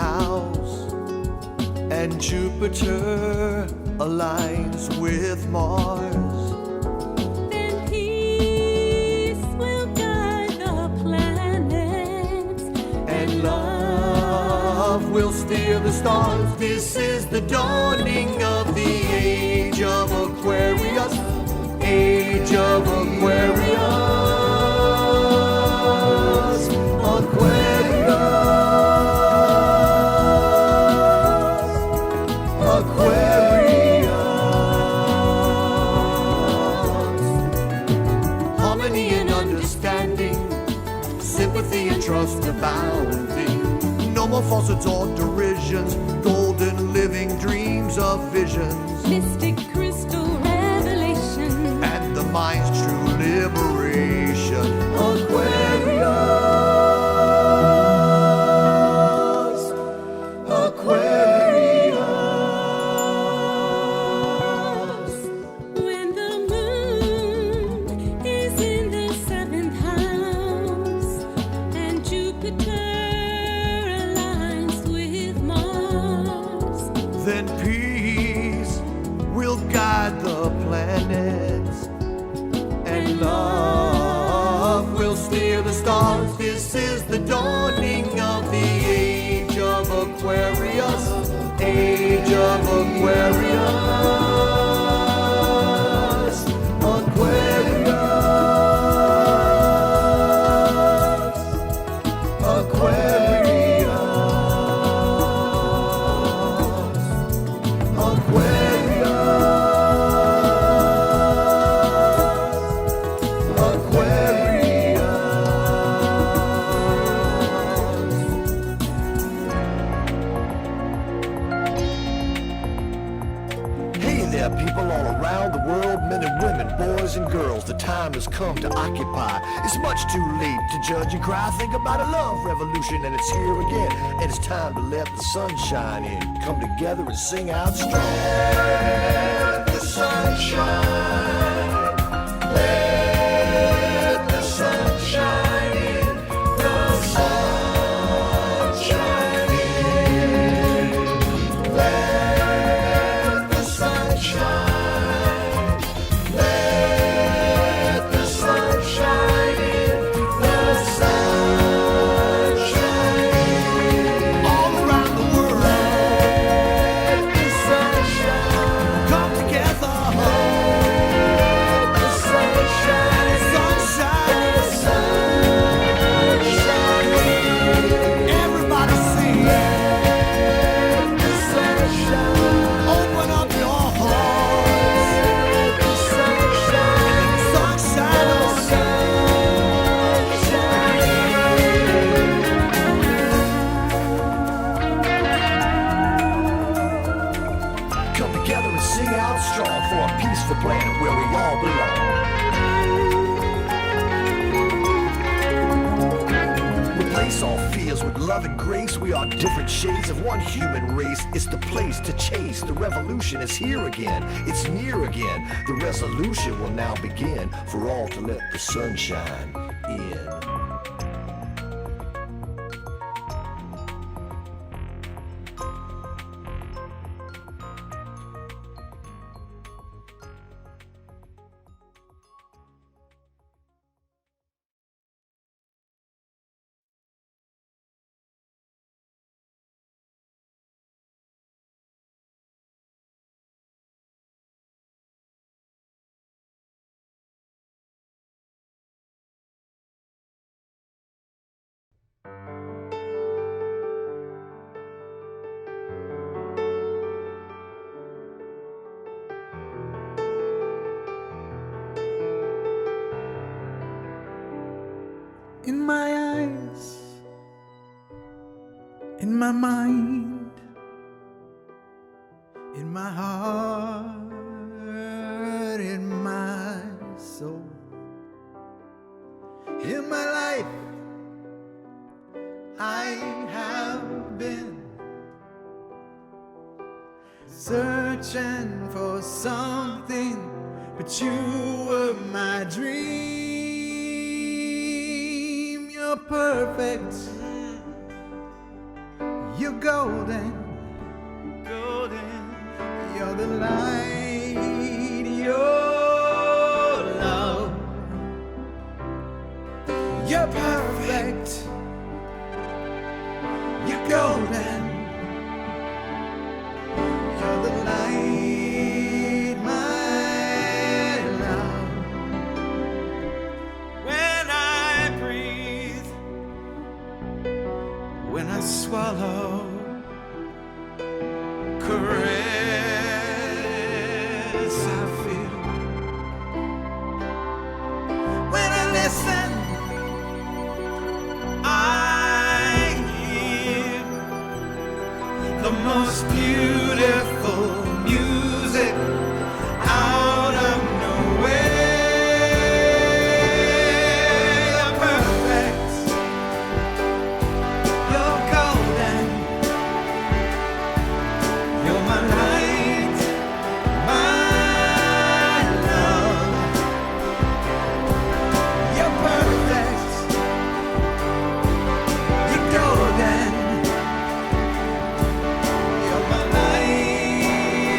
house, and Jupiter aligns with Mars. Then peace will guide the planets, And love will steer the stars. This is the dawning of the age of Aquarius. Age of Aquarius. Aquarius. Aquarius. Harmony and understanding, sympathy and trust abounding. No more falsehoods or derisions, golden living dreams of visions, mystic crystal revelation, and the mind's true liberation. Aquarius, Aquarius. when the moon is in the 7th house, and Jupiter aligns with Mars. Then peace will guide the planets, and love will steer the stars. This is the dawning of the age of Aquarius. Age of Aquarius. Aquarius. Aquarius. Hey there, people all around the world, men and women, boys and girls. The time has come to occupy. It's much too late to judge and cry. Think about a love revolution, and it's here again. And it's time to let the sun shine in. Come together and sing out strong. Let the sun shine. Let the sun shine in. The sun shine in. Let the sun shine. Let the sun shine in. The sun shine in. All around the world. Let the sun shine. Come together. Let the sun shine. Sunshine. The sun shine in. Everybody sing. Let the sun shine. Open up your hearts. Let the sun shine. Sunshine. The sun shine in. Come together and sing out strong for a peaceful planet where we all belong. Replace all fears with love and grace. We are different shades of one human race. It's the place to chase. The revolution is here again. It's near again. The resolution will now begin for all to let the sun shine in. In my eyes, in my mind, in my heart, in my soul, in my life, I have been searching for something, but you were my dream. You're perfect, you're golden, golden. you're the light, your love. You're perfect, you're golden, you're the light, my love. When I breathe, When I swallow, caress I feel. When I listen, I hear the most beautiful music out of nowhere. Perfect, you're golden, you're my light, my love. You're perfect, you're golden, you're my light,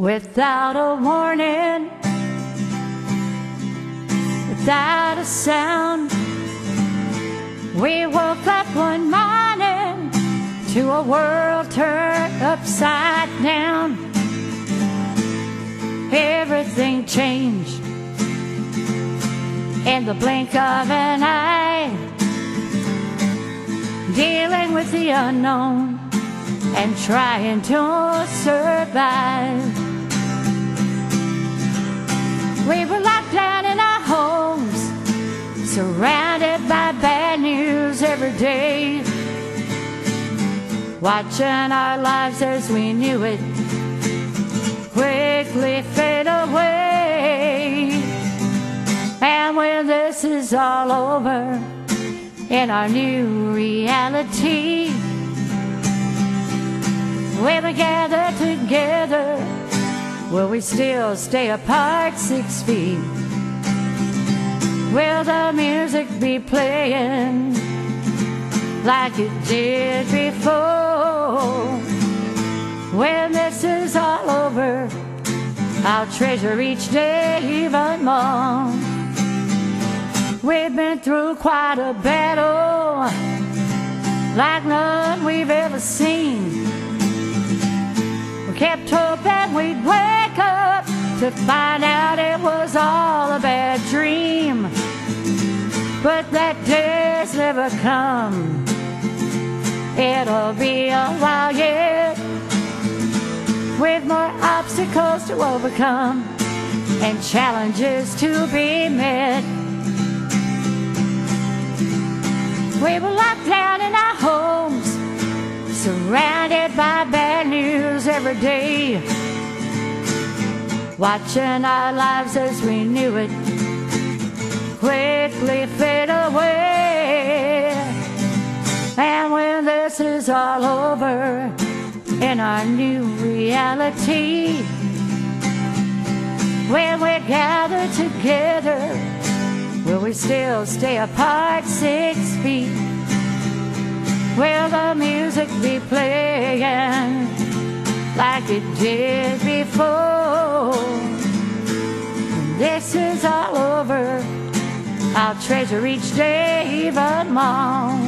without a warning, without a sound. We woke up one morning to a world turned upside down. Everything changed in the blink of an eye, dealing with the unknown and trying to survive. We were locked down in our homes, surrounded by bad news every day, watching our lives as we knew it quickly fade away. And when this is all over, in our new reality, when we gather together, will we still stay apart 6 feet? Will the music be playing like it did before? When this is all over, I'll treasure each day even more. We've been through quite a battle, like none we've ever seen. We kept hoping we'd wake up to find out it was all a bad dream. But that day's never come. It'll be a while yet, with more obstacles to overcome and challenges to be met. We were locked down in our homes, surrounded by bad news every day, watching our lives as we knew it quickly fade away. And when this is all over, in our new reality, when we gather together, will we still stay apart 6 feet? Will the music be playing like it did before? When this is all over, I'll treasure each day even more.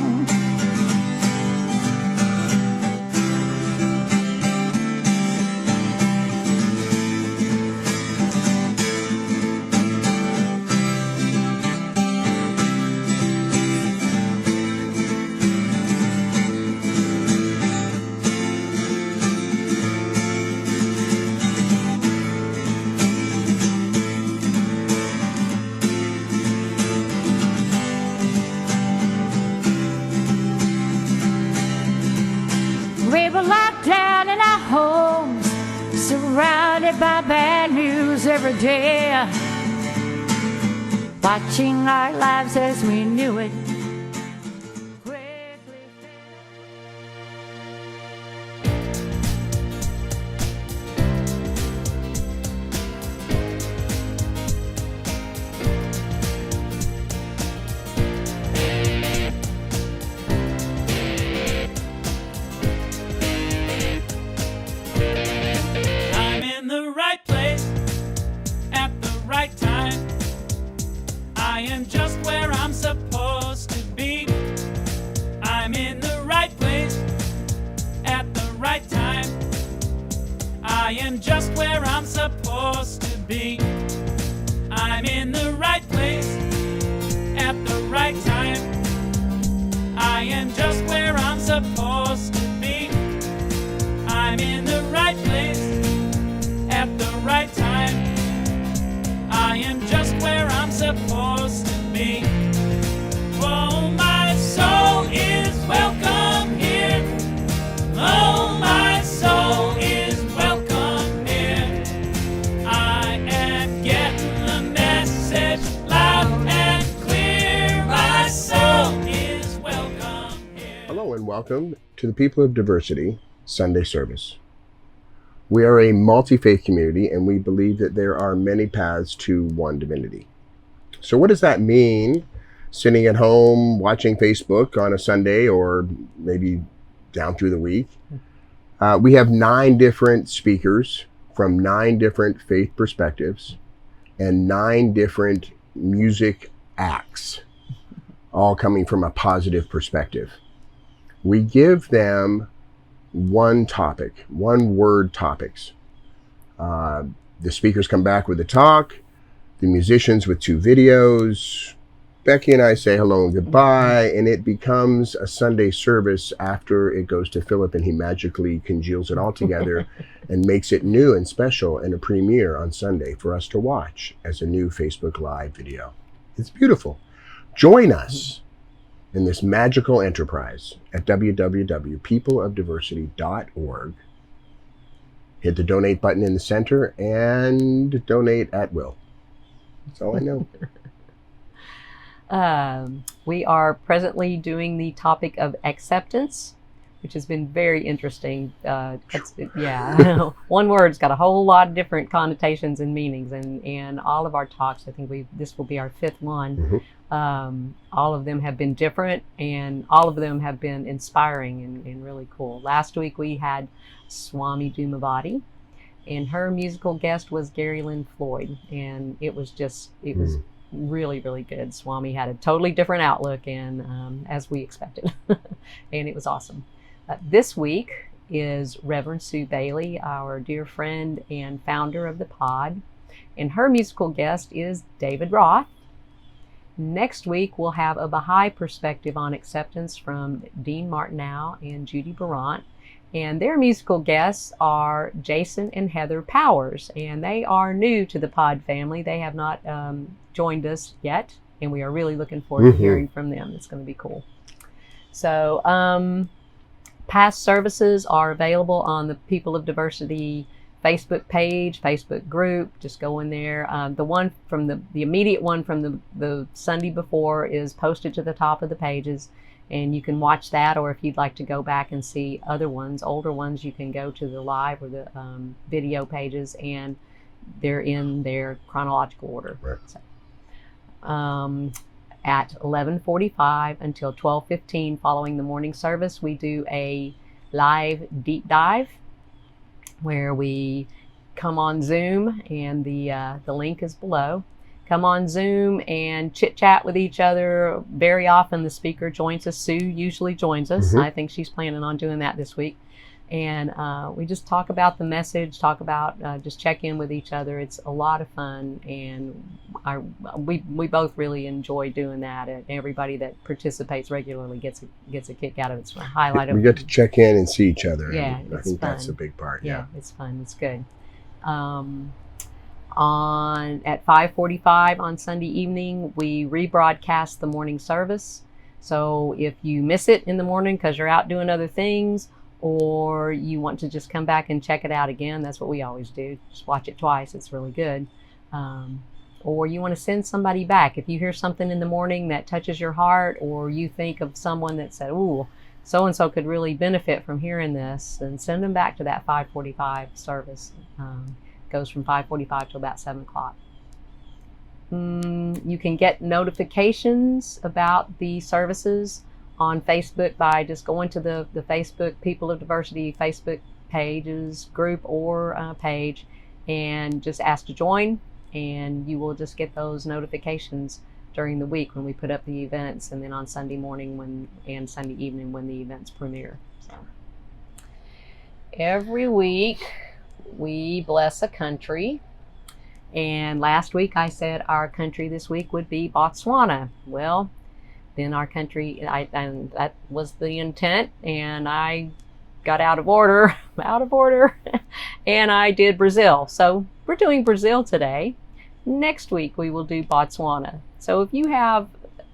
We were locked down in our homes, surrounded by bad news every day, watching our lives as we knew it quickly. I'm in the right place at the right time. I am just where I'm supposed to be. I'm in the right place at the right time. I am just where I'm supposed to be. I'm in the right place at the right time. I am just where I'm supposed to be. I'm in the right place at the right time. I am just where I'm supposed to be. Oh, my soul is welcome here. Oh, my soul is welcome here. I am getting the message loud and clear. My soul is welcome here. Hello and welcome to the People of Diversity Sunday service. We are a multi-faith community and we believe that there are many paths to one divinity. So what does that mean sitting at home watching Facebook on a Sunday or maybe down through the week? We have 9 different speakers from 9 different faith perspectives and 9 different music acts, all coming from a positive perspective. We give them one topic, one word topics. The speakers come back with a talk, the musicians with 2 videos, Becky and I say hello and goodbye, and it becomes a Sunday service after it goes to Philip, and he magically congeals it all together and makes it new and special and a premiere on Sunday for us to watch as a new Facebook Live video. It's beautiful. Join us in this magical enterprise at www.peopleofdiversity.org. Hit the donate button in the center and donate at will. That's all I know. We are presently doing the topic of acceptance, which has been very interesting. Yeah, one word's got a whole lot of different connotations and meanings, and all of our talks, I think this will be our 5th one. All of them have been different, and all of them have been inspiring and really cool. Last week we had Swami Dumavati, and her musical guest was Gary Lynn Floyd, and it was really, really good. Swami had a totally different outlook, and as we expected, and it was awesome. This week is Reverend Sue Bailey, our dear friend and founder of the pod, and her musical guest is David Roth. Next week we'll have a Baha'i perspective on acceptance from Dean Martineau and Judy Barant, and their musical guests are Jason and Heather Powers, and they are new to the pod family. They have not joined us yet, and we are really looking forward to hearing from them. It's going to be cool. So past services are available on the People of Diversity Facebook page, Facebook group. Just go in there. The one from the immediate one from the Sunday before is posted to the top of the pages, and you can watch that, or if you'd like to go back and see other ones, older ones, you can go to the live or the video pages, and they're in their chronological order. Right. So, at 11:45 until 12:15 following the morning service, we do a live deep dive where we come on Zoom, and the link is below. Come on Zoom and chit chat with each other. Very often the speaker joins us. Sue usually joins us. I think she's planning on doing that this week. And we just talk about the message, talk about just check in with each other. It's a lot of fun, and we both really enjoy doing that. And everybody that participates regularly gets a kick out of it. It's a highlight of We get to check in and see each other. Yeah, and I it's think fun. that's a big part. Yeah, it's fun. It's good. At 5:45 on Sunday evening, we rebroadcast the morning service. So if you miss it in the morning because you're out doing other things, or you want to just come back and check it out again, that's what we always do. Just watch it twice. It's really good. Or you want to send somebody back. If you hear something in the morning that touches your heart, or you think of someone that said, ooh, so-and-so could really benefit from hearing this, then send them back to that 5:45 service. Goes from 5:45 to about 7 o'clock. You can get notifications about the services on Facebook by just going to the Facebook People of Diversity Facebook pages, group or page, and just ask to join, and you will just get those notifications during the week when we put up the events, and then on Sunday morning and Sunday evening when the events premiere. So every week we bless a country, and last week I said our country this week would be Botswana. Well, then our country, and that was the intent, and I got out of order, and I did Brazil. So we're doing Brazil today. Next week we will do Botswana. So if you have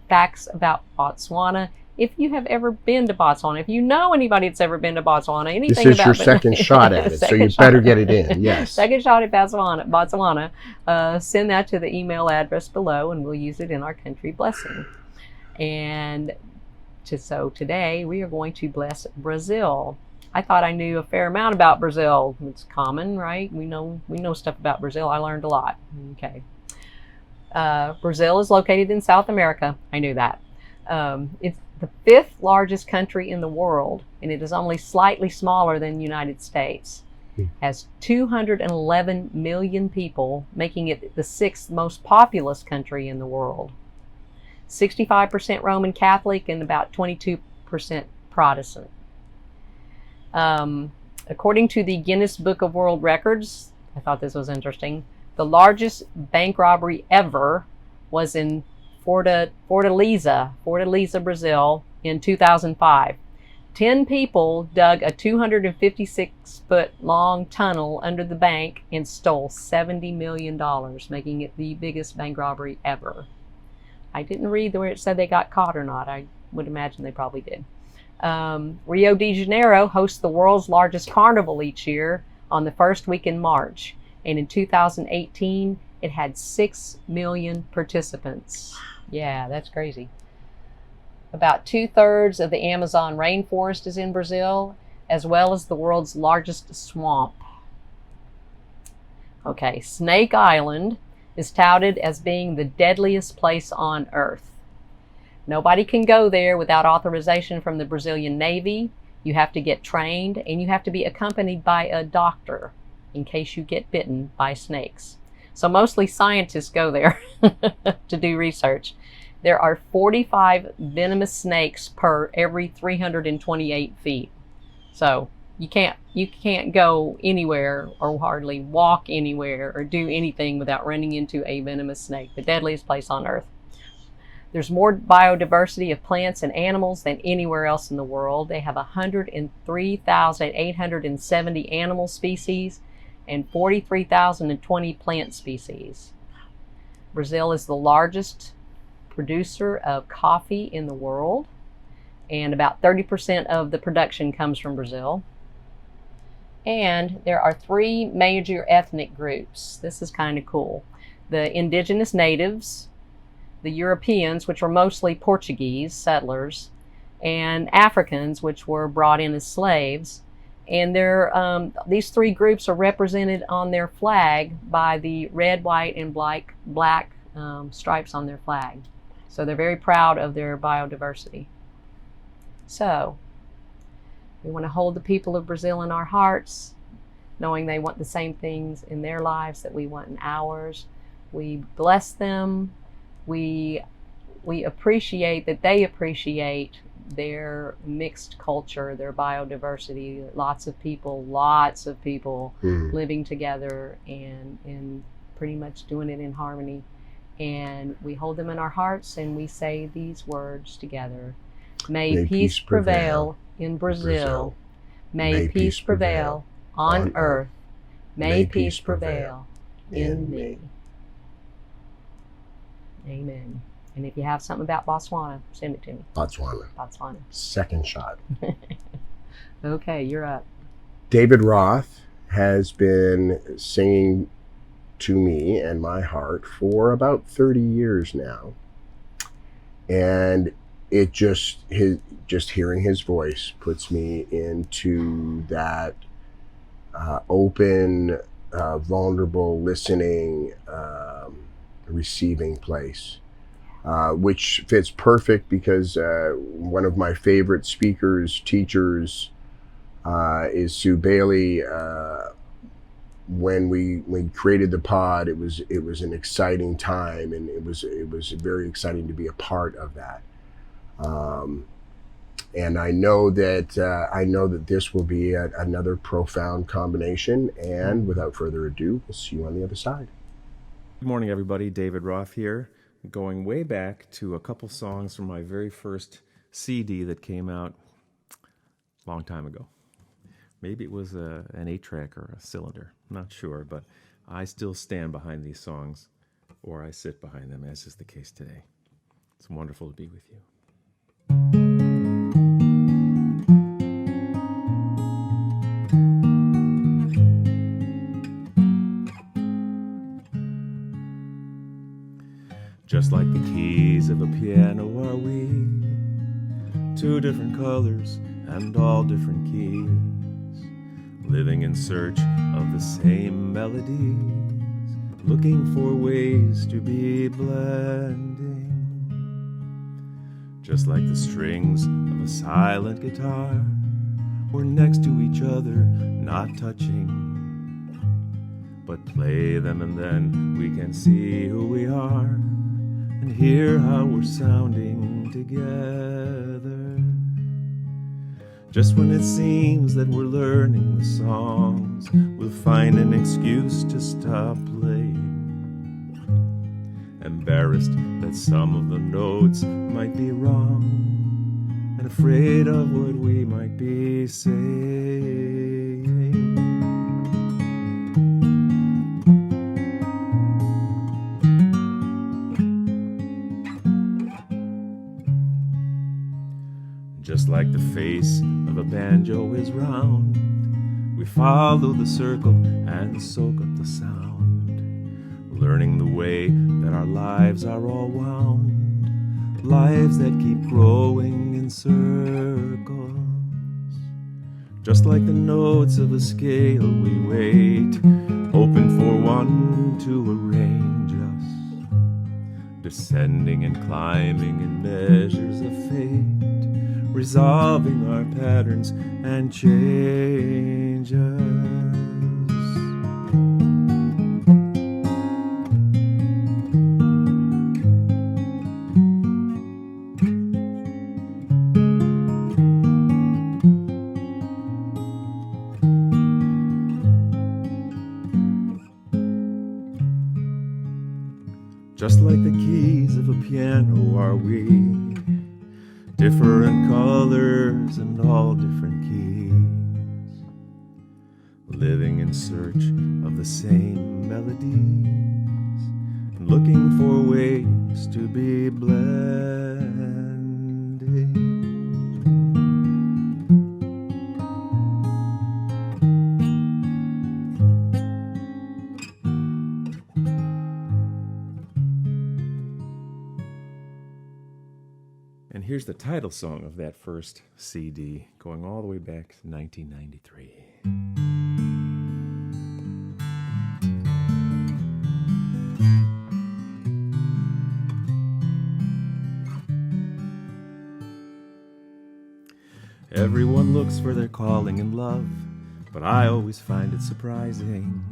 facts about Botswana, if you have ever been to Botswana, if you know anybody that's ever been to Botswana, anything This is about your second shot at it, so you better get it in. Yes. Second shot at Botswana. Send that to the email address below, and we'll use it in our country blessing. And so today we are going to bless Brazil. I thought I knew a fair amount about Brazil. It's common, right? We know stuff about Brazil. I learned a lot. Okay. Brazil is located in South America. I knew that. It's the 5th largest country in the world, and it is only slightly smaller than the United States. has 211 million people, making it the 6th most populous country in the world. 65% Roman Catholic and about 22% Protestant. According to the Guinness Book of World Records, I thought this was interesting, the largest bank robbery ever was in Fortaleza, Brazil, in 2005. 10 people dug a 256-foot long tunnel under the bank and stole $70 million, making it the biggest bank robbery ever. I didn't read where it said they got caught or not. I would imagine they probably did. Rio de Janeiro hosts the world's largest carnival each year on the first week in March. And in 2018, it had 6 million participants. Yeah, that's crazy. About 2/3 of the Amazon rainforest is in Brazil, as well as the world's largest swamp. Okay, Snake Island is touted as being the deadliest place on Earth. Nobody can go there without authorization from the Brazilian Navy. You have to get trained, and you have to be accompanied by a doctor in case you get bitten by snakes. So mostly scientists go there to do research. There are 45 venomous snakes per every 328 feet. So you can't go anywhere or hardly walk anywhere or do anything without running into a venomous snake, the deadliest place on Earth. There's more biodiversity of plants and animals than anywhere else in the world. They have 103,870 animal species and 43,020 plant species. Brazil is the largest producer of coffee in the world, and about 30% of the production comes from Brazil. And there are 3 major ethnic groups. This is kind of cool. The indigenous natives, the Europeans, which were mostly Portuguese settlers, and Africans, which were brought in as slaves. And these 3 groups are represented on their flag by the red, white, and black stripes on their flag. So they're very proud of their biodiversity. So we want to hold the people of Brazil in our hearts, knowing they want the same things in their lives that we want in ours. We bless them. We appreciate that they appreciate their mixed culture, their biodiversity, lots of people living together and pretty much doing it in harmony. And we hold them in our hearts and we say these words together. May peace prevail in Brazil. May peace prevail on earth. May peace prevail in me. Amen. And if you have something about Botswana, send it to me. Botswana. Second shot. Okay, you're up. David Roth has been singing to me and my heart for about 30 years now. And it just hearing his voice puts me into that open, vulnerable, listening, receiving place, which fits perfect because one of my favorite speakers, teachers, is Sue Bailey. When we created the pod, it was an exciting time, and it was very exciting to be a part of that. And I know that this will be another profound combination. And without further ado, we'll see you on the other side. Good morning, everybody. David Roth here, going way back to a couple songs from my very first CD that came out a long time ago. Maybe it was an 8-track or a cylinder. I'm not sure, but I still stand behind these songs, or I sit behind them, as is the case today. It's wonderful to be with you. Just like the keys of a piano are we, 2 different colors and all different keys, living in search of the same melodies, looking for ways to be blending. Just like the strings of a silent guitar, We're next to each other, not touching, but play them and then we can see who we are and hear how we're sounding together. Just when it seems that we're learning the songs, we'll find an excuse to stop playing, embarrassed that some of the notes might be wrong, and afraid of what we might be saying. Just like the face of a banjo is round, we follow the circle and soak up the sound, learning the way that our lives are all wound, lives that keep growing in circles. Just like the notes of a scale, we wait, hoping for one to arrange us, descending and climbing in measures of fate, resolving our patterns and changes. Just like the keys of a piano are we, different colors and all different keys, living in search of the same melodies, and looking for ways to be blending. And here's the title song of that first CD, going all the way back to 1993. Everyone looks for their calling in love, but I always find it surprising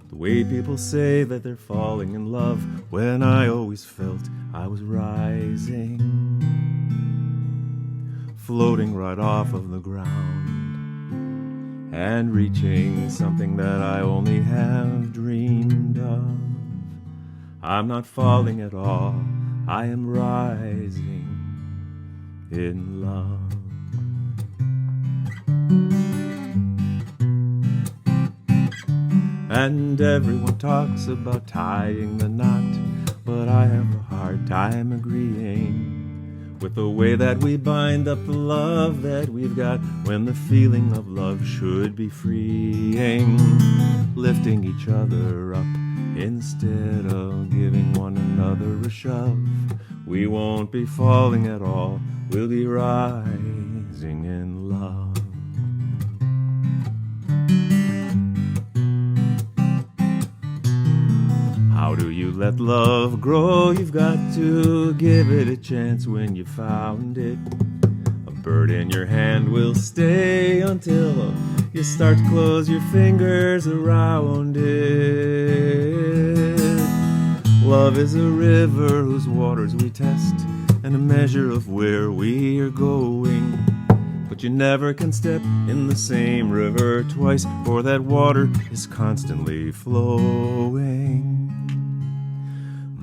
the way people say that they're falling in love, when I always felt I was rising, floating right off of the ground, and reaching something that I only have dreamed of. I'm not falling at all, I am rising in love. And everyone talks about tying the knot, but I have a hard time agreeing with the way that we bind up the love that we've got, when the feeling of love should be freeing, lifting each other up instead of giving one another a shove. We won't be falling at all, we'll be rising in love. How do you let love grow? You've got to give it a chance when you found it. A bird in your hand will stay until you start to close your fingers around it. Love is a river whose waters we test, and a measure of where we are going. But you never can step in the same river twice, for that water is constantly flowing.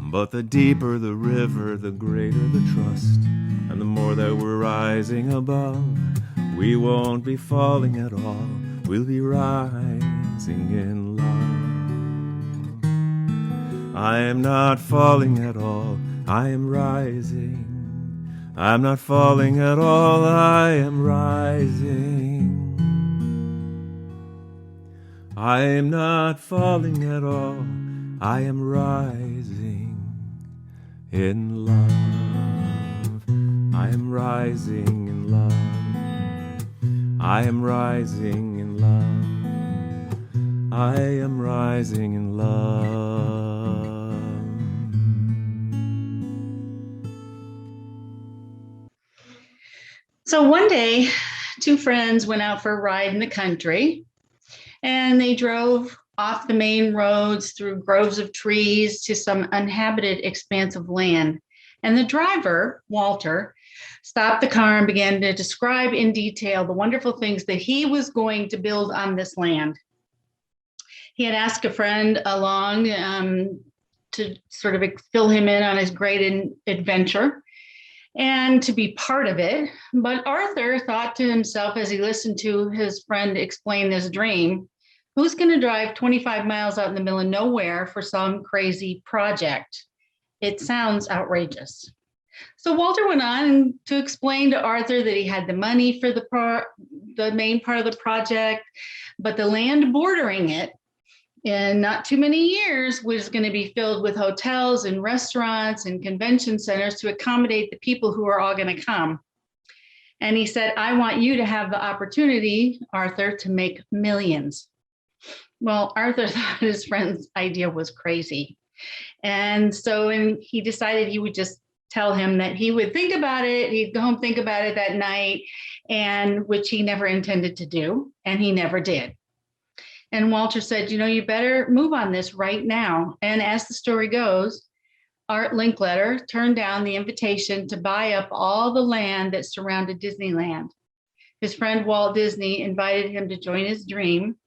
But the deeper the river, the greater the trust, and the more that we're rising above, we won't be falling at all, we'll be rising in love. I am not falling at all, I am rising. I'm not falling at all, I am rising. I am not falling at all, I am rising in love. I am rising in love. I am rising in love. I am rising in love. So one day, two friends went out for a ride in the country, and they drove off the main roads through groves of trees to some uninhabited expanse of land. And the driver, Walter, stopped the car and began to describe in detail the wonderful things that he was going to build on this land. He had asked a friend along to sort of fill him in on his great adventure and to be part of it. But Arthur thought to himself as he listened to his friend explain this dream, who's going to drive 25 miles out in the middle of nowhere for some crazy project? It sounds outrageous. So Walter went on to explain to Arthur that he had the money for the main part of the project, but the land bordering it in not too many years was going to be filled with hotels and restaurants and convention centers to accommodate the people who are all going to come. And he said, I want you to have the opportunity, Arthur, to make millions. Well, Arthur thought his friend's idea was crazy. And so he decided he would just tell him that he would think about it. He'd go home, think about it that night, and which he never intended to do. And he never did. And Walter said, you better move on this right now. And as the story goes, Art Linkletter turned down the invitation to buy up all the land that surrounded Disneyland. His friend Walt Disney invited him to join his dream,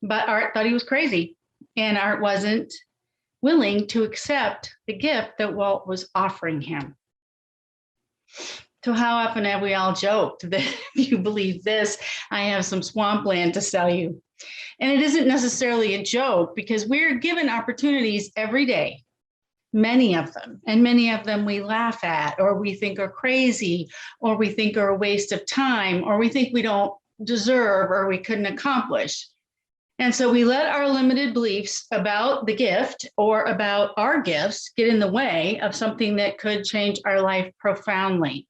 but Art thought he was crazy, and Art wasn't willing to accept the gift that Walt was offering him. So how often have we all joked that if you believe this, I have some swampland to sell you? And it isn't necessarily a joke, because we're given opportunities every day, many of them, and many of them we laugh at, or we think are crazy, or we think are a waste of time, or we think we don't deserve, or we couldn't accomplish. And so we let our limited beliefs about the gift or about our gifts get in the way of something that could change our life profoundly.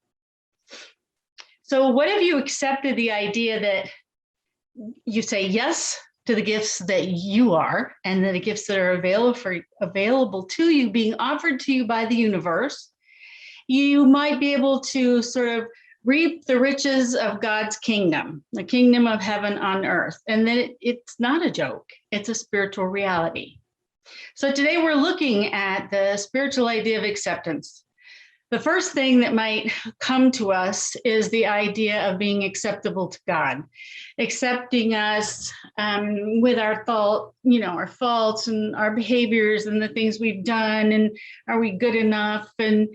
So what if you accepted the idea that you say yes to the gifts that you are, and the gifts that are available to you, being offered to you by the universe? You might be able to sort of reap the riches of God's kingdom, the kingdom of heaven on earth. And then it's not a joke, it's a spiritual reality. So today we're looking at the spiritual idea of acceptance. The first thing that might come to us is the idea of being acceptable to God, accepting us with our our faults and our behaviors and the things we've done, and are we good enough? And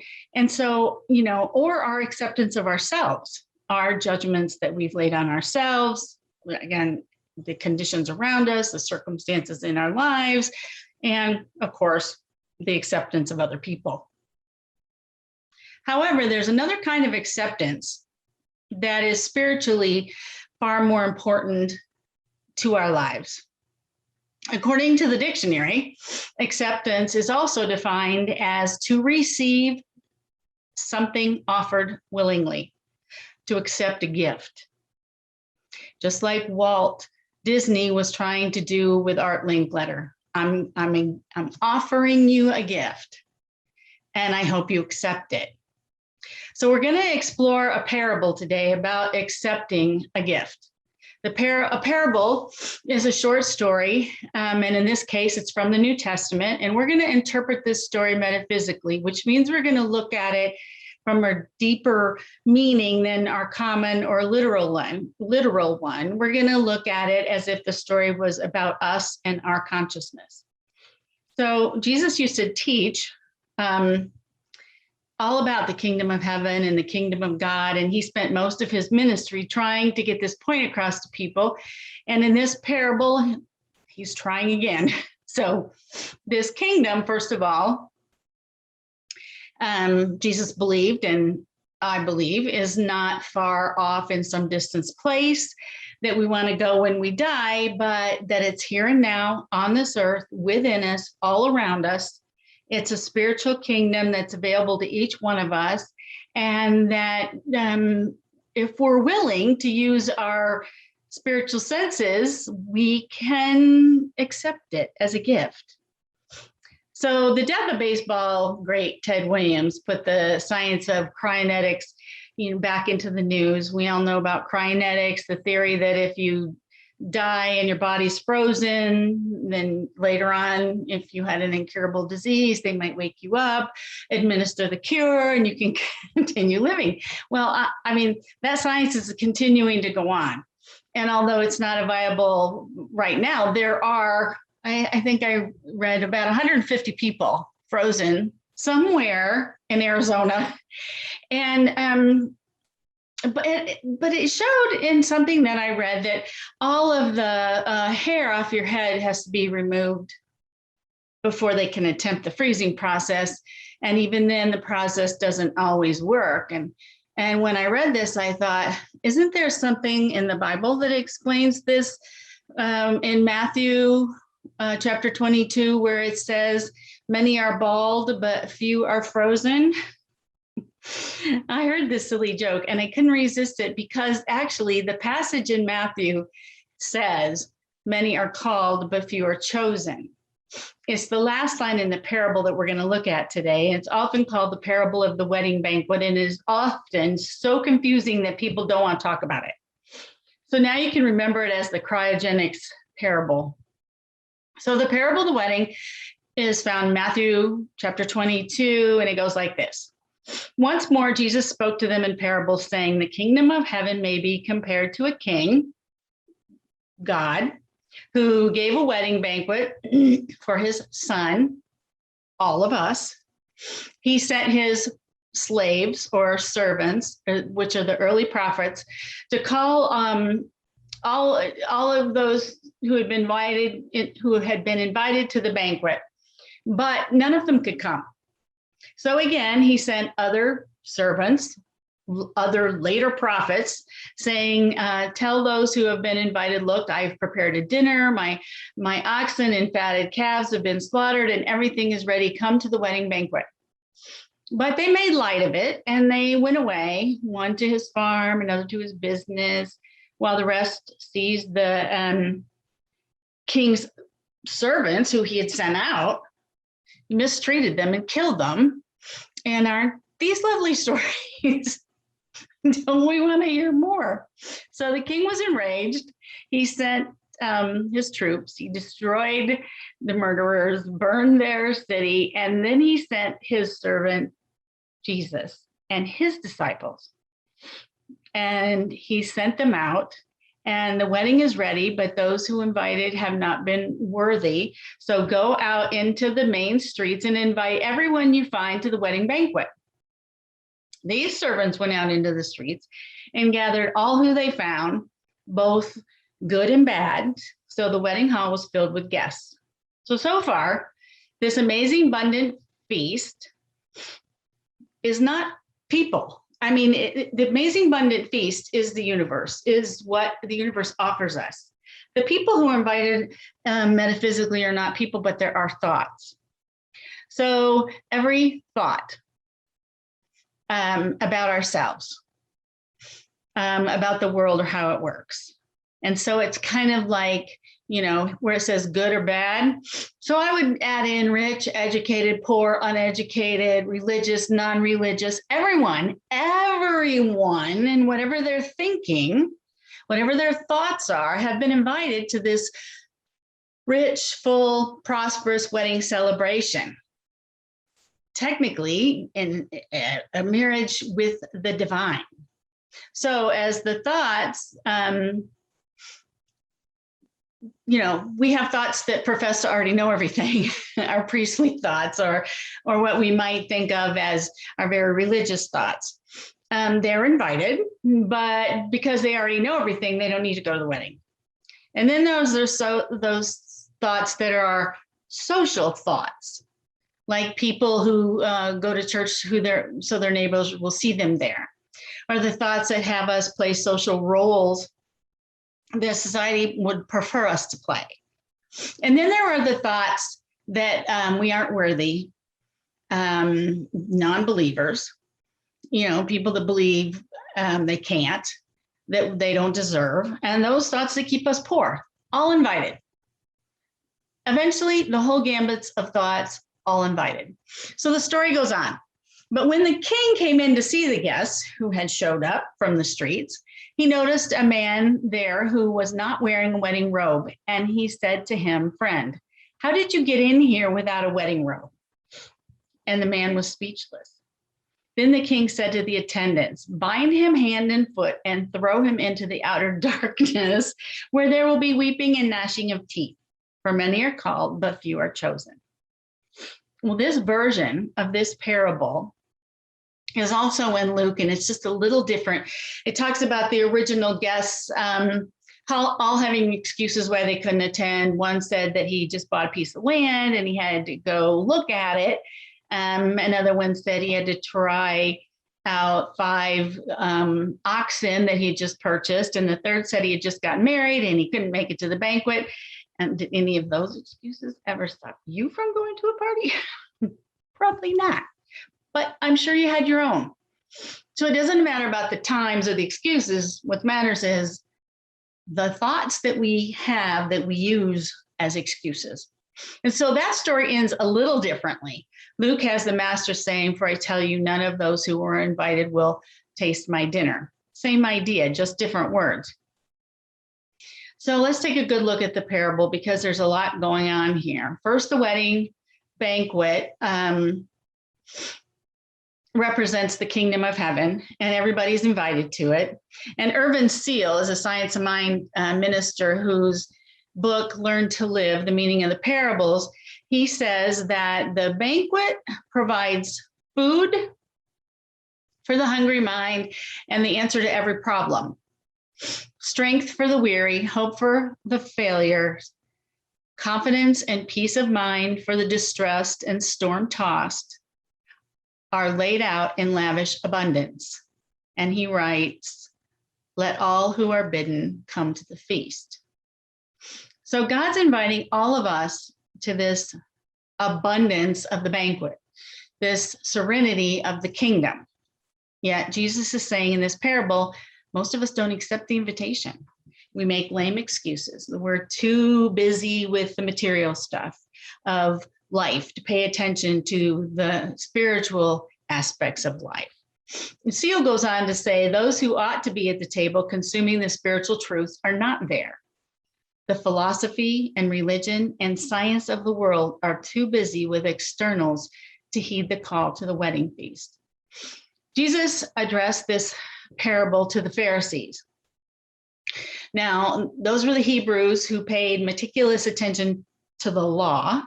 so, or our acceptance of ourselves, our judgments that we've laid on ourselves, again, the conditions around us, the circumstances in our lives, and of course, the acceptance of other people. However, there's another kind of acceptance that is spiritually far more important to our lives. According to the dictionary, acceptance is also defined as to receive something offered willingly, to accept a gift. Just like Walt Disney was trying to do with Art Linkletter. I'm offering you a gift, and I hope you accept it. So we're going to explore a parable today about accepting a gift. A parable is a short story, and in this case, it's from the New Testament, and we're going to interpret this story metaphysically, which means we're going to look at it from a deeper meaning than our common or literal one. We're going to look at it as if the story was about us and our consciousness. So Jesus used to teach all about the kingdom of heaven and the kingdom of God. And he spent most of his ministry trying to get this point across to people. And in this parable, he's trying again. So this kingdom, first of all, Jesus believed, and I believe, is not far off in some distant place that we want to go when we die, but that it's here and now on this earth, within us, all around us. It's a spiritual kingdom that's available to each one of us, and that if we're willing to use our spiritual senses, we can accept it as a gift. So the death of baseball great Ted Williams put the science of cryonetics back into the news. We all know about cryonetics, the theory that if you die and your body's frozen, then later on, if you had an incurable disease, they might wake you up, administer the cure, and you can continue living. Well, I mean, that science is continuing to go on. And although it's not viable right now, there are, I think I read about 150 people frozen somewhere in Arizona. And but it showed in something that I read that all of the hair off your head has to be removed before they can attempt the freezing process. And even then, the process doesn't always work. And when I read this, I thought, isn't there something in the Bible that explains this in Matthew chapter 22, where it says, many are bald, but few are frozen? I heard this silly joke and I couldn't resist it, because actually the passage in Matthew says, many are called, but few are chosen. It's the last line in the parable that we're going to look at today. It's often called the parable of the wedding banquet, and is often so confusing that people don't want to talk about it. So now you can remember it as the cryogenics parable. So the parable of the wedding is found in Matthew chapter 22, and it goes like this. Once more, Jesus spoke to them in parables, saying, the kingdom of heaven may be compared to a king, God, who gave a wedding banquet for his son, all of us. He sent his slaves or servants, which are the early prophets, to call all of those who had been invited to the banquet, but none of them could come. So again, he sent other servants, other later prophets, saying, tell those who have been invited, look, I've prepared a dinner, my oxen and fatted calves have been slaughtered, and everything is ready. Come to the wedding banquet. But they made light of it, and they went away, one to his farm, another to his business, while the rest seized the king's servants who he had sent out, mistreated them and killed them. And aren't these lovely stories? Don't we want to hear more? So the king was enraged. He sent his troops. He destroyed the murderers, burned their city, and then he sent his servant Jesus and his disciples. And he sent them out, and the wedding is ready, but those who invited have not been worthy. So go out into the main streets and invite everyone you find to the wedding banquet. These servants went out into the streets and gathered all who they found, both good and bad. So the wedding hall was filled with guests. So far, this amazing abundant feast is not people. I mean, the amazing abundant feast is the universe, is what the universe offers us. The people who are invited metaphysically are not people, but there are thoughts. So every thought about ourselves, about the world or how it works. And so it's kind of like, where it says good or bad. So I would add in rich, educated, poor, uneducated, religious, non-religious, everyone, and whatever they're thinking, whatever their thoughts are, have been invited to this rich, full, prosperous wedding celebration. Technically, in a marriage with the divine. So as the thoughts, we have thoughts that profess to already know everything, our priestly thoughts, or what we might think of as our very religious thoughts. They're invited, but because they already know everything, they don't need to go to the wedding. And then those thoughts that are our social thoughts, like people who go to church so their neighbors will see them there, or the thoughts that have us play social roles that society would prefer us to play. And then there are the thoughts that we aren't worthy, non-believers, people that believe they can't, that they don't deserve, and those thoughts that keep us poor, all invited. Eventually, the whole gambit of thoughts, all invited. So the story goes on. But when the king came in to see the guests who had showed up from the streets, he noticed a man there who was not wearing a wedding robe. And he said to him, "Friend, how did you get in here without a wedding robe?" And the man was speechless. Then the king said to the attendants, "Bind him hand and foot and throw him into the outer darkness, where there will be weeping and gnashing of teeth. For many are called, but few are chosen." Well, this version of this parable is also in Luke, and it's just a little different. It talks about the original guests all having excuses why they couldn't attend. One said that he just bought a piece of land and he had to go look at it. Another one said he had to try out 5 oxen that he had just purchased. And the third said he had just gotten married and he couldn't make it to the banquet. Did any of those excuses ever stop you from going to a party? Probably not. But I'm sure you had your own. So it doesn't matter about the times or the excuses. What matters is the thoughts that we have that we use as excuses. And so that story ends a little differently. Luke has the master saying, "For I tell you, none of those who were invited will taste my dinner." Same idea, just different words. So let's take a good look at the parable because there's a lot going on here. First, the wedding banquet represents the kingdom of heaven, and everybody's invited to it. And Irvin Seal is a Science of Mind minister whose book, Learn to Live, The Meaning of the Parables, he says that the banquet provides food for the hungry mind and the answer to every problem, strength for the weary, hope for the failures, confidence and peace of mind for the distressed and storm-tossed, are laid out in lavish abundance. And he writes, "Let all who are bidden come to the feast." So God's inviting all of us to this abundance of the banquet, this serenity of the kingdom. Yet Jesus is saying in this parable, most of us don't accept the invitation. We make lame excuses. We're too busy with the material stuff of life to pay attention to the spiritual aspects of life. And Seal goes on to say, those who ought to be at the table consuming the spiritual truths are not there. The philosophy and religion and science of the world are too busy with externals to heed the call to the wedding feast. Jesus addressed this parable to the Pharisees. Now, those were the Hebrews who paid meticulous attention to the law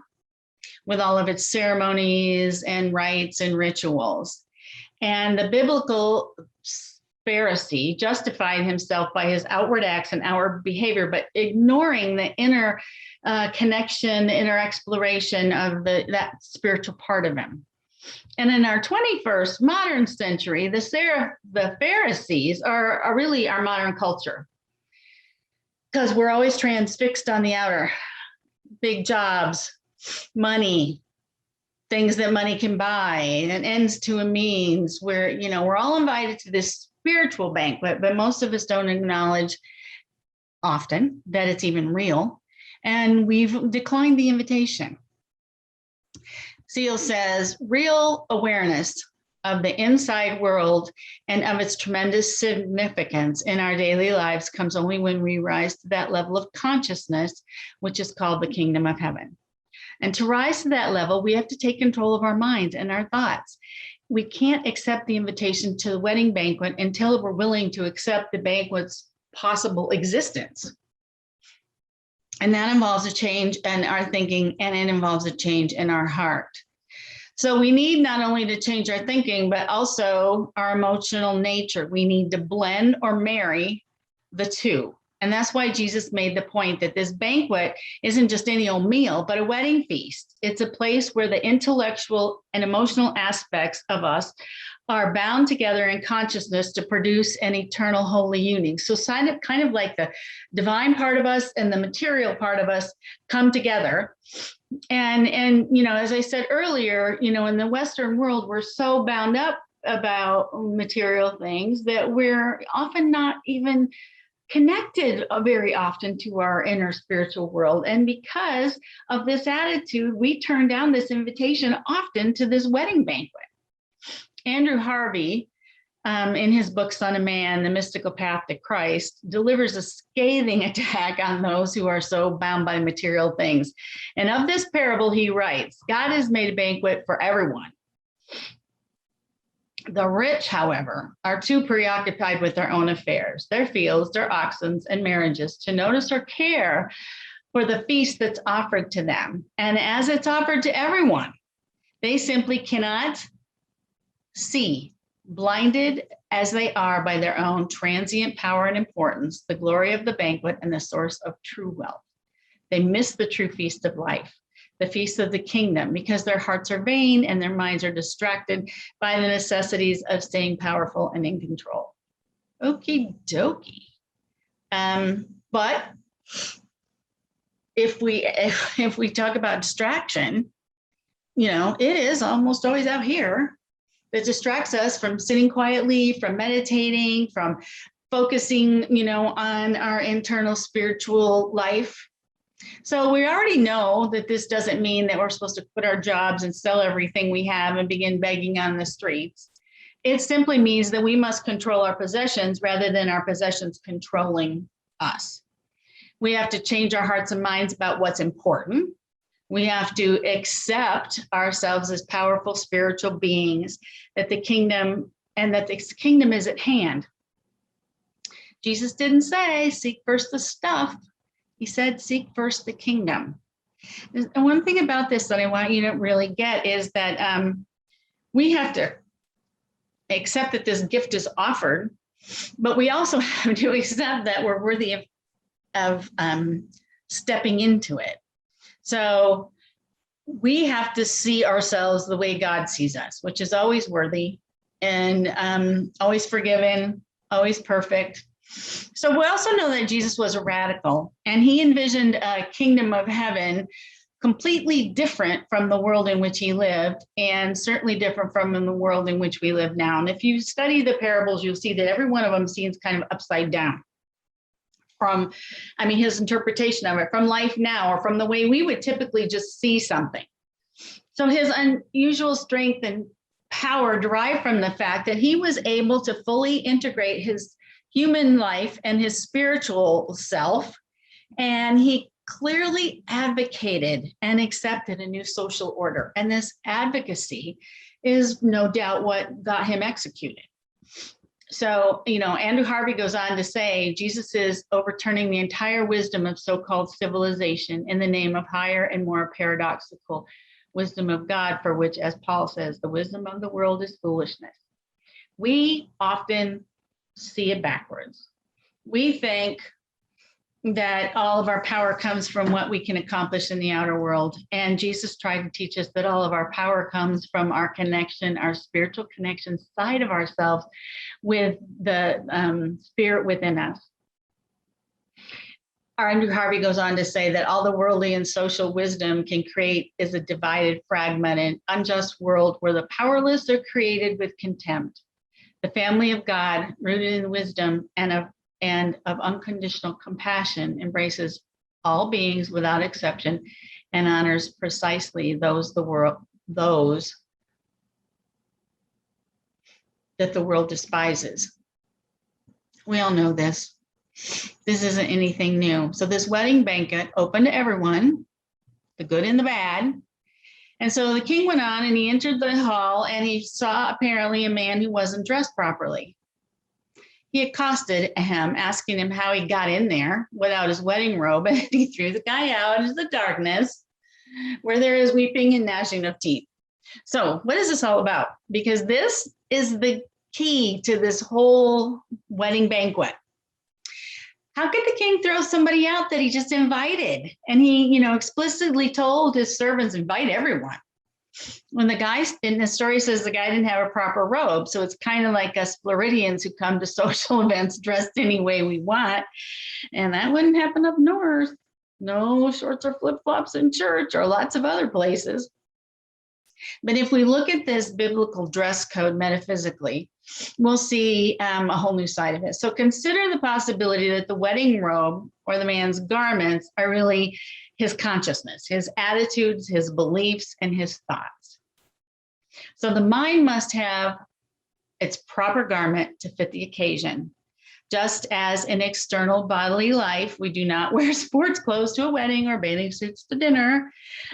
with all of its ceremonies and rites and rituals. And the biblical Pharisee justified himself by his outward acts and outward behavior, but ignoring the inner connection, the inner exploration of that spiritual part of him. And in our 21st modern century, the Pharisees are really our modern culture, because we're always transfixed on the outer, big jobs, money, things that money can buy, and ends to a means. We're all invited to this spiritual banquet, but most of us don't acknowledge often that it's even real, and we've declined the invitation. Seal says, real awareness of the inside world and of its tremendous significance in our daily lives comes only when we rise to that level of consciousness, which is called the kingdom of heaven. And to rise to that level, we have to take control of our minds and our thoughts. We can't accept the invitation to the wedding banquet until we're willing to accept the banquet's possible existence. And that involves a change in our thinking, and it involves a change in our heart. So we need not only to change our thinking, but also our emotional nature. We need to blend or marry the two. And that's why Jesus made the point that this banquet isn't just any old meal, but a wedding feast. It's a place where the intellectual and emotional aspects of us are bound together in consciousness to produce an eternal holy union. So kind of like the divine part of us and the material part of us come together. And as I said earlier, in the Western world, we're so bound up about material things that we're often not even connected very often to our inner spiritual world. And because of this attitude, we turn down this invitation often to this wedding banquet. Andrew Harvey, in his book, Son of Man, The Mystical Path to Christ, delivers a scathing attack on those who are so bound by material things. And of this parable, he writes, God has made a banquet for everyone. The rich, however, are too preoccupied with their own affairs, their fields, their oxen, and marriages to notice or care for the feast that's offered to them. And as it's offered to everyone, they simply cannot see, blinded as they are by their own transient power and importance, the glory of the banquet and the source of true wealth. They miss the true feast of life, the feast of the kingdom, because their hearts are vain and their minds are distracted by the necessities of staying powerful and in control. Okie dokie. But if we talk about distraction, it is almost always out here that distracts us from sitting quietly, from meditating, from focusing, on our internal spiritual life. So we already know that this doesn't mean that we're supposed to quit our jobs and sell everything we have and begin begging on the streets. It simply means that we must control our possessions rather than our possessions controlling us. We have to change our hearts and minds about what's important. We have to accept ourselves as powerful spiritual beings, that the kingdom is at hand. Jesus didn't say, seek first the stuff. He said, seek first the kingdom. And one thing about this that I want you to really get is that we have to accept that this gift is offered, but we also have to accept that we're worthy of stepping into it. So we have to see ourselves the way God sees us, which is always worthy and always forgiven, always perfect. So we also know that Jesus was a radical, and he envisioned a kingdom of heaven completely different from the world in which he lived, and certainly different from the world in which we live now. And if you study the parables, you'll see that every one of them seems kind of upside down from, his interpretation of it, from life now, or from the way we would typically just see something. So his unusual strength and power derived from the fact that he was able to fully integrate his human life and his spiritual self, and he clearly advocated and accepted a new social order. And this advocacy is no doubt what got him executed. So, Andrew Harvey goes on to say, Jesus is overturning the entire wisdom of so-called civilization in the name of higher and more paradoxical wisdom of God, for which, as Paul says, the wisdom of the world is foolishness. We often see it backwards. We think that all of our power comes from what we can accomplish in the outer world. And Jesus tried to teach us that all of our power comes from our connection, our spiritual connection side of ourselves with the spirit within us. Andrew Harvey goes on to say that all the worldly and social wisdom can create is a divided, fragmented, unjust world where the powerless are created with contempt. The family of God, rooted in wisdom and of unconditional compassion, embraces all beings without exception and honors precisely those that the world despises. We all know this. This isn't anything new. So this wedding banquet open to everyone, the good and the bad. And so the king went on and he entered the hall and he saw apparently a man who wasn't dressed properly. He accosted him, asking him how he got in there without his wedding robe, and he threw the guy out into the darkness where there is weeping and gnashing of teeth. So what is this all about? Because this is the key to this whole wedding banquet. How could the king throw somebody out that he just invited? And he, explicitly told his servants, invite everyone. When the guy in the story says the guy didn't have a proper robe. So it's kind of like us Floridians who come to social events dressed any way we want. And that wouldn't happen up north. No shorts or flip-flops in church or lots of other places. But if we look at this biblical dress code metaphysically, we'll see a whole new side of it. So consider the possibility that the wedding robe or the man's garments are really his consciousness, his attitudes, his beliefs, and his thoughts. So the mind must have its proper garment to fit the occasion. Just as in external bodily life, we do not wear sports clothes to a wedding or bathing suits to dinner.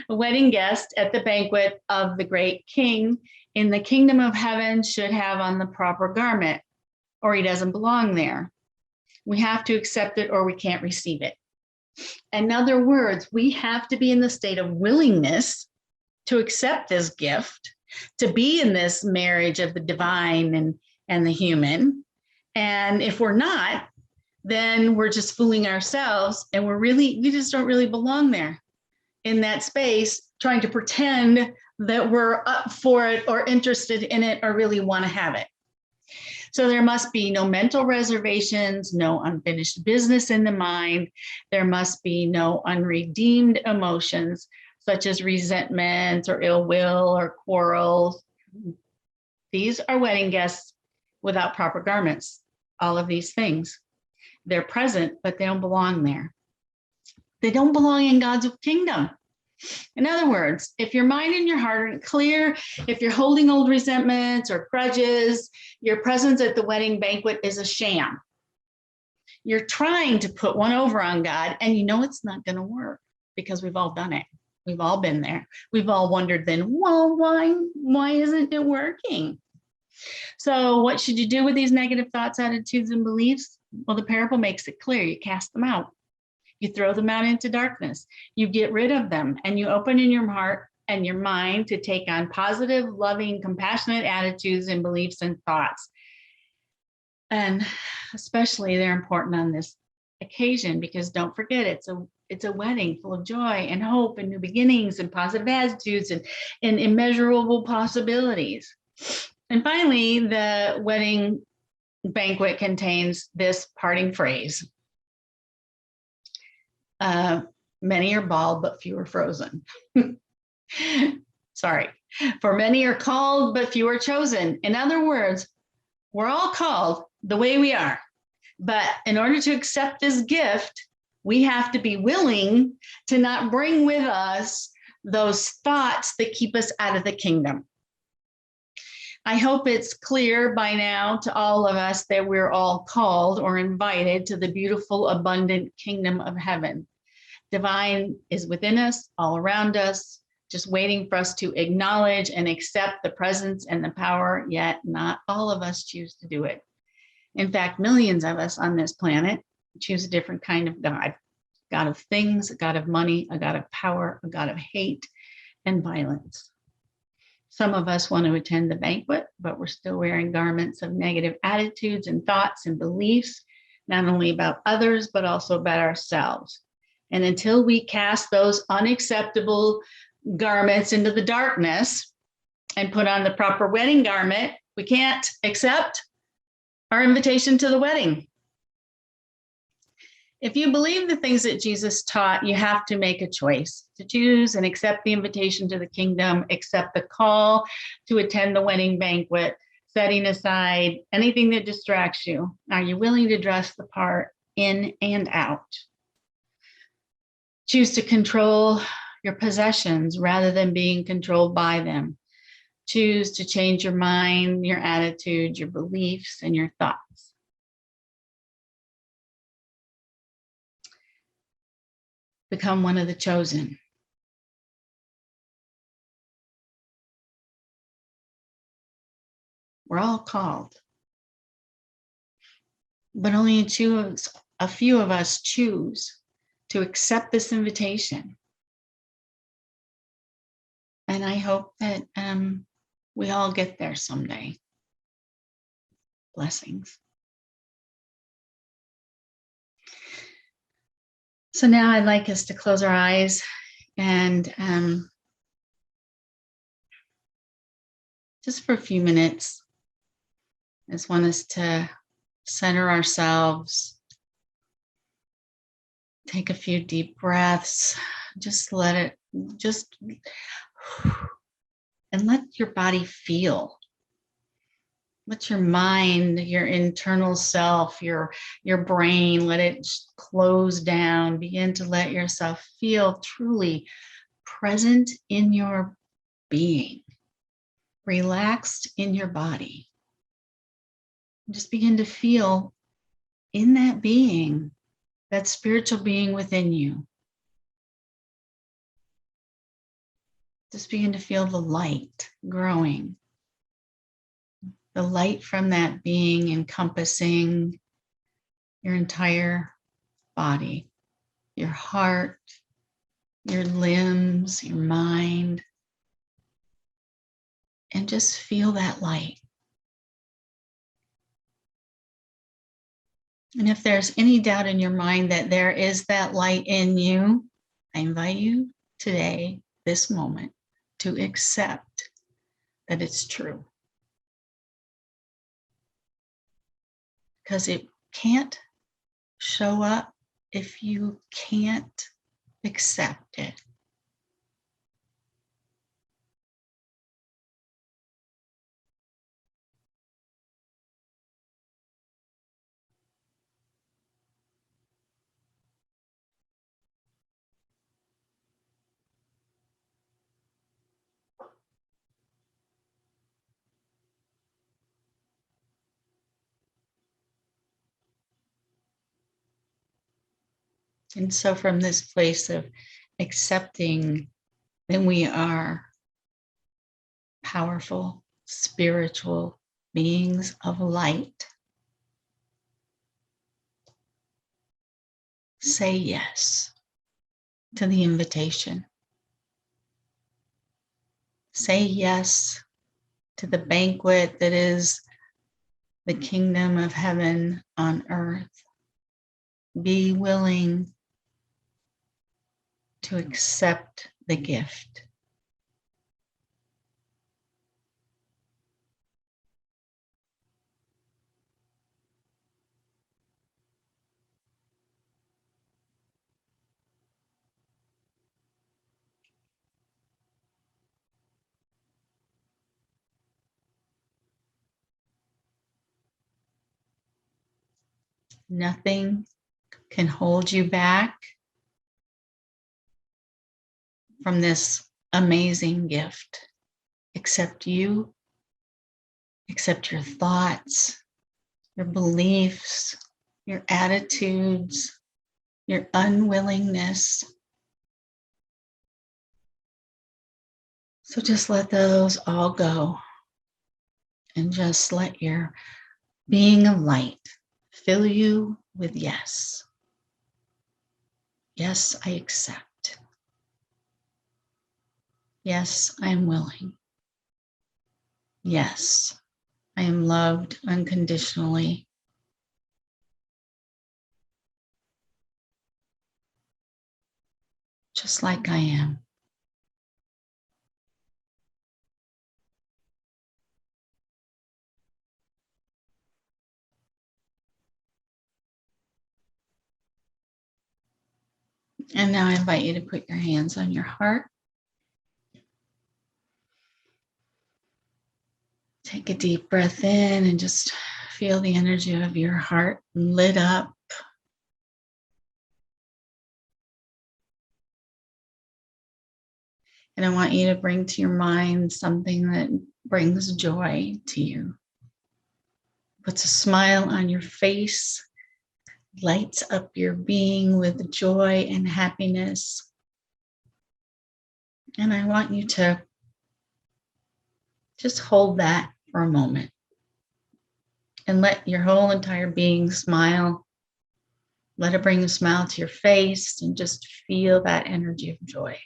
A wedding guest at the banquet of the great king in the kingdom of heaven should have on the proper garment, or he doesn't belong there. We have to accept it or we can't receive it. In other words, we have to be in the state of willingness to accept this gift, to be in this marriage of the divine and the human. And if we're not, then we're just fooling ourselves and we just don't really belong there in that space, trying to pretend that we're up for it or interested in it or really want to have it. So there must be no mental reservations, no unfinished business in the mind. There must be no unredeemed emotions, such as resentment or ill will or quarrels. These are wedding guests without proper garments. All of these things. They're present, but they don't belong there. They don't belong in God's kingdom. In other words, if your mind and your heart aren't clear, if you're holding old resentments or grudges, your presence at the wedding banquet is a sham. You're trying to put one over on God, and you know it's not going to work because we've all done it. We've all been there. We've all wondered then, well, why isn't it working? So what should you do with these negative thoughts, attitudes, and beliefs? Well, the parable makes it clear. You cast them out. You throw them out into darkness. You get rid of them, and you open in your heart and your mind to take on positive, loving, compassionate attitudes and beliefs and thoughts. And especially they're important on this occasion because don't forget, it's a wedding full of joy and hope and new beginnings and positive attitudes and immeasurable possibilities. And finally, the wedding banquet contains this parting phrase. Many are bald, but few are frozen. Sorry. For many are called, but few are chosen. In other words, we're all called the way we are. But in order to accept this gift, we have to be willing to not bring with us those thoughts that keep us out of the kingdom. I hope it's clear by now to all of us that we're all called or invited to the beautiful, abundant kingdom of heaven. Divine is within us, all around us, just waiting for us to acknowledge and accept the presence and the power, yet not all of us choose to do it. In fact, millions of us on this planet choose a different kind of God. God of things, a God of money, a God of power, a God of hate and violence. Some of us want to attend the banquet, but we're still wearing garments of negative attitudes and thoughts and beliefs, not only about others, but also about ourselves. And until we cast those unacceptable garments into the darkness and put on the proper wedding garment, we can't accept our invitation to the wedding. If you believe the things that Jesus taught, you have to make a choice to choose and accept the invitation to the kingdom, accept the call to attend the wedding banquet, setting aside anything that distracts you. Are you willing to dress the part in and out? Choose to control your possessions rather than being controlled by them. Choose to change your mind, your attitude, your beliefs, and your thoughts. Become one of the chosen. We're all called, but only a few of us choose to accept this invitation. And I hope that we all get there someday. Blessings. So now I'd like us to close our eyes and just for a few minutes, I just want us to center ourselves, take a few deep breaths, and let your body feel. Let your mind, your internal self, your brain, let it close down. Begin to let yourself feel truly present in your being, relaxed in your body. Just begin to feel in that being, that spiritual being within you. Just begin to feel the light growing. The light from that being encompassing your entire body, your heart, your limbs, your mind, and just feel that light. And if there's any doubt in your mind that there is that light in you, I invite you today, this moment, to accept that it's true. Because it can't show up if you can't accept it. And so from this place of accepting that we are powerful, spiritual beings of light, say yes to the invitation. Say yes to the banquet that is the kingdom of heaven on earth. Be willing to accept the gift. Nothing can hold you back from this amazing gift, except you, except your thoughts, your beliefs, your attitudes, your unwillingness. So just let those all go and just let your being of light fill you with yes. Yes, I accept. Yes, I am willing. Yes, I am loved unconditionally. Just like I am. And now I invite you to put your hands on your heart. Take a deep breath in and just feel the energy of your heart lit up. And I want you to bring to your mind something that brings joy to you. Puts a smile on your face, lights up your being with joy and happiness. And I want you to just hold that for a moment and let your whole entire being smile. Let it bring a smile to your face and just feel that energy of joy.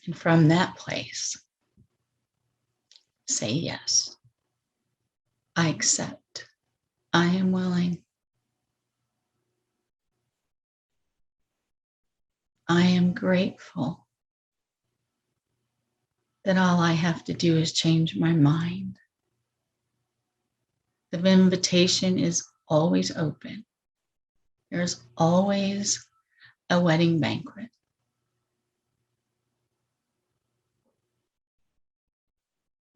And from that place, say yes. I accept. I am willing. I am grateful that all I have to do is change my mind. The invitation is always open. There's always a wedding banquet.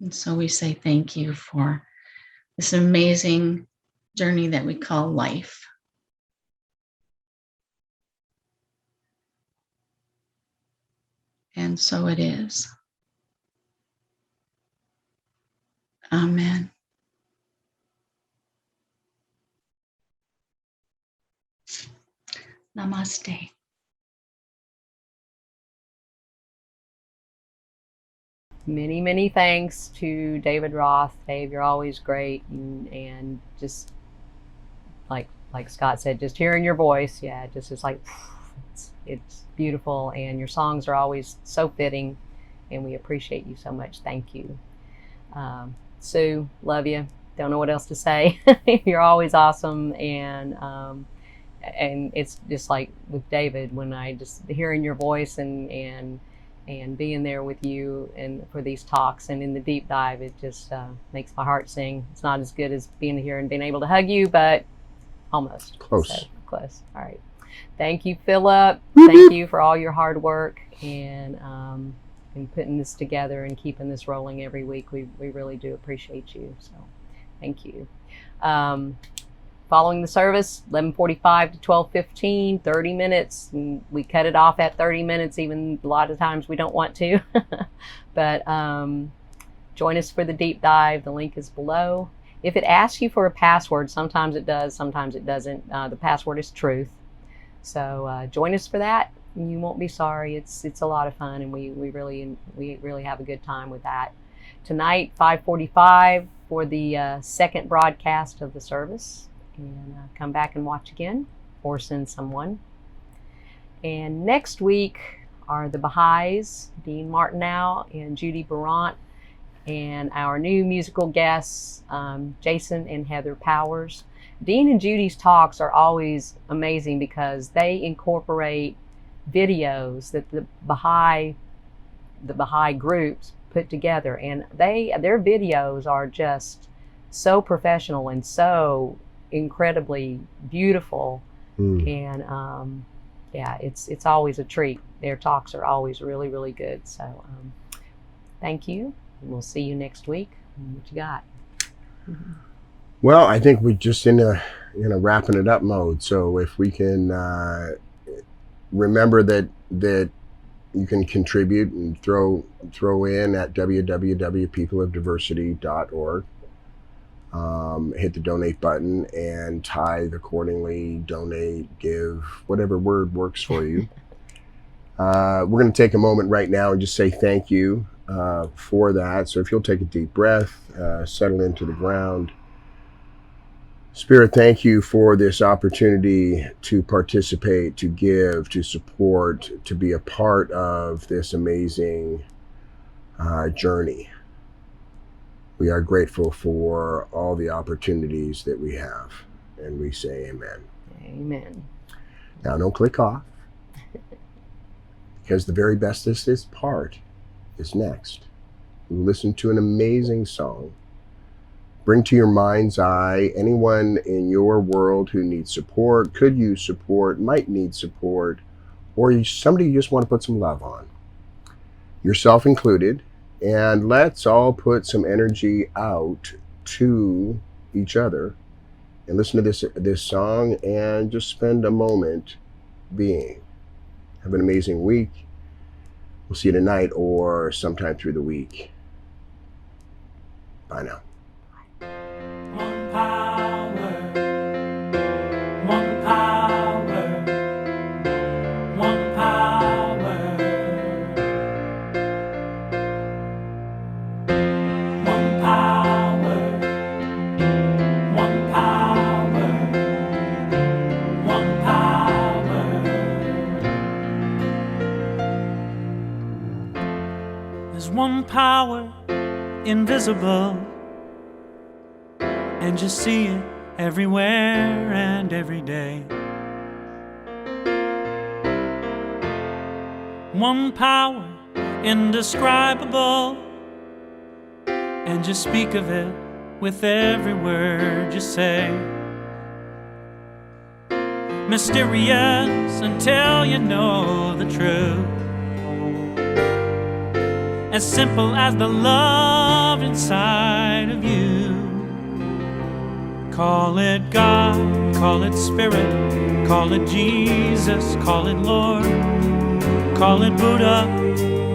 And so we say thank you for this amazing journey that we call life. And so it is. Amen. Namaste. Many, many thanks to David Roth. Dave, you're always great, and just like Scott said, just hearing your voice, yeah, just is like it's beautiful, and your songs are always so fitting, and we appreciate you so much. Thank you. Sue, love you. Don't know what else to say. You're always awesome, and it's just like with David, when I just hearing your voice and being there with you and for these talks and in the deep dive, it just makes my heart sing. It's not as good as being here and being able to hug you, but almost. Close. So, close. All right. Thank you, Philip. Thank you for all your hard work and putting this together and keeping this rolling every week. We really do appreciate you. So thank you. Following the service, 11:45 to 12:15, 30 minutes. And we cut it off at 30 minutes, even a lot of times we don't want to. But join us for the deep dive. The link is below. If it asks you for a password, sometimes it does, sometimes it doesn't. The password is truth. So join us for that. You won't be sorry. It's a lot of fun, and we really have a good time with that. Tonight, 5:45 for the second broadcast of the service. And come back and watch again, or send someone. And next week are the Baha'is, Dean Martineau and Judy Barant, and our new musical guests, Jason and Heather Powers. Dean and Judy's talks are always amazing because they incorporate videos that the Baha'i groups put together, and their videos are just so professional and so incredibly beautiful. And yeah, it's always a treat. Their talks are always really, really good. So thank you, and we'll see you next week. What you got? Well, I think we're just in a wrapping it up mode. So if we can remember that you can contribute and throw in at www.peopleofdiversity.org. Hit the donate button and tithe accordingly, donate, give, whatever word works for you. We're going to take a moment right now and just say thank you for that. So if you'll take a deep breath, settle into the ground. Spirit, thank you for this opportunity to participate, to give, to support, to be a part of this amazing journey. We are grateful for all the opportunities that we have, and we say amen. Amen. Now, don't click off, because the very best of this part is next. We'll listen to an amazing song. Bring to your mind's eye anyone in your world who needs support, could use support, might need support, or somebody you just want to put some love on, yourself included. And let's all put some energy out to each other and listen to this song and just spend a moment being. Have an amazing week. We'll see you tonight or sometime through the week. Bye now. One power, one power, one power, one power, one power, one power. There's one power invisible, and you see it everywhere and every day. One power indescribable, and you speak of it with every word you say. Mysterious until you know the truth, as simple as the love live inside of you. Call it God, call it Spirit, call it Jesus, call it Lord, call it Buddha,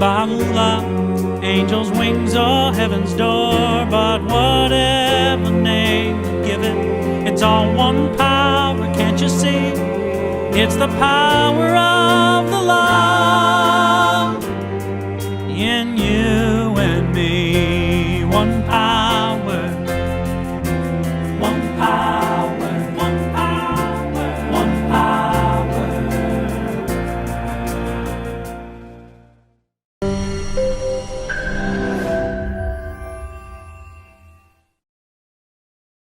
Baha'u'llah, angels' wings or heaven's door. But whatever name you give it, it's all one power, can't you see? It's the power of the love.